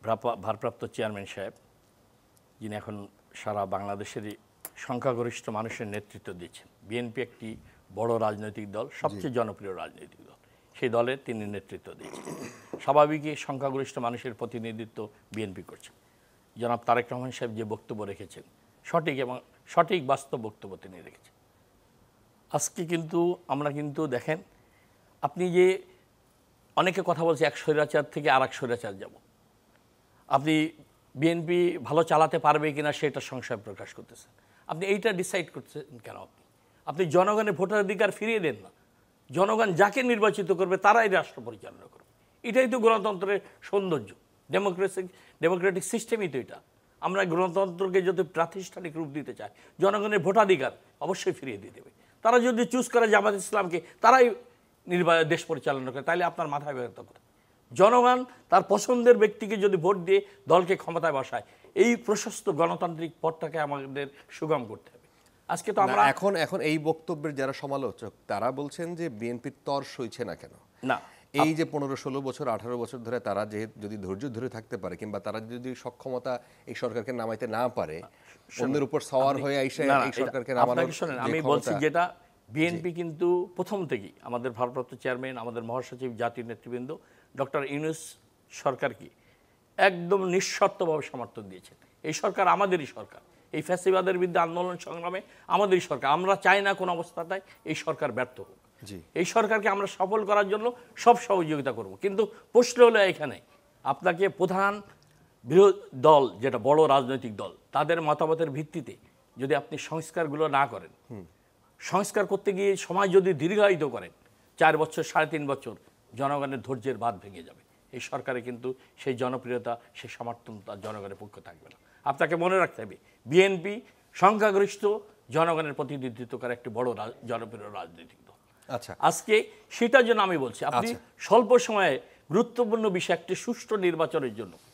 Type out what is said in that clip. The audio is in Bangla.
ভারপ্রাপ্ত চেয়ারম্যান সাহেব, যিনি এখন সারা বাংলাদেশেরই সংখ্যাগরিষ্ঠ মানুষের নেতৃত্ব দিচ্ছেন। বিএনপি একটি বড় রাজনৈতিক দল, সবচেয়ে জনপ্রিয় রাজনৈতিক দল। সেই দলের তিনি নেতৃত্ব দিয়েছেন। স্বাভাবিকই সংখ্যাগরিষ্ঠ মানুষের প্রতিনিধিত্ব বিএনপি করছে। জনাব তারেক রহমান সাহেব যে বক্তব্য রেখেছেন, সঠিক এবং সঠিক বাস্তব বক্তব্য তিনি রেখেছেন। আজকে কিন্তু আমরা কিন্তু দেখেন, আপনি যে অনেকে কথা বলছে এক স্বৈরাচার থেকে আর এক স্বৈরাচার যাব, আপনি বিএনপি ভালো চালাতে পারবে কিনা সেটা সংশয় প্রকাশ করতেছেন। আপনি এইটা ডিসাইড করছেন কেন? আপনি জনগণের ভোটাধিকার ফিরিয়ে দেন না। জনগণ যাকে নির্বাচিত করবে তারাই রাষ্ট্র পরিচালনা করবে। এটাই তো গণতন্ত্রের সৌন্দর্য। ডেমোক্রেটিক সিস্টেমই তো এটা। আমরা গণতন্ত্রকে যদি প্রাতিষ্ঠানিক রূপ দিতে চাই, জনগণের ভোটাধিকার অবশ্যই ফিরিয়ে দিয়ে দেবে। তারা যদি চুজ করে জামাত ইসলামকে, তারাই দেশ পরিচালনা করে, তাহলে আপনার মাথায় ব্যর্থ কথা। জনগণ তার পছন্দের ব্যক্তিকে যদি ভোট দিয়ে দলকে ক্ষমতায় বসায়, এই প্রশস্ত গণতান্ত্রিক পথটাকে আমাদের সুগম করতে হবে। আজকে তো আমরা এখন এই বক্তব্যের যারা সমালোচক তারা বলছেন যে বিএনপির তর সইছে না কেন? না, এই যে 15-16 বছর 18 বছর ধরে তারা যদি ধৈর্য ধরে থাকতে পারে, কিংবা তারা যদি সক্ষমতা এই সরকারকে নামাইতে না পারে, অন্যের উপর সওয়ার হয়ে আইসা এই সরকারকে নামানোর, আমি বলছি যেটা বিএনপি কিন্তু প্রথম থেকেই আমাদের ভারপ্রাপ্ত চেয়ারম্যান, আমাদের মহাসচিব, জাতীয় নেতৃবৃন্দ ডক্টর ইউনূস সরকারকে একদম নিঃশর্তভাবে সমর্থন দিয়েছেন। এই সরকার আমাদেরই সরকার। এই ফ্যাসিবাদের বিরুদ্ধে আন্দোলন সংগ্রামে আমাদেরই সরকার। আমরা চাই না কোনো অবস্থাতেই এই সরকার ব্যর্থ হোক। এই সরকারকে আমরা সফল করার জন্য সব সহযোগিতা করব। কিন্তু প্রশ্ন হলো এখানে, আপনাকে প্রধান বিরোধী দল যেটা বড় রাজনৈতিক দল, তাদের মতামতের ভিত্তিতে যদি আপনি সংস্কারগুলো না করেন, সংস্কার করতে গিয়ে সময় যদি দীর্ঘায়িত করেন, 4 বছর 3.5 বছর, জনগণের ধৈর্যের বাঁধ ভেঙে যাবে। এই সরকারে কিন্তু সেই জনপ্রিয়তা, সেই সমর্থন তার জনগণের পক্ষে থাকবে না। আপনাকে মনে রাখতে হবে, বিএনপি সংখ্যাগরিষ্ঠ জনগণের প্রতিনিধিত্ব করে একটি বড় জনপ্রিয় রাজনৈতিক দল। আচ্ছা, আজকে সেটার জন্য আমি বলছি, আপনি স্বল্প সময়ে গুরুত্বপূর্ণ বিষয় একটি সুষ্ঠু নির্বাচনের জন্য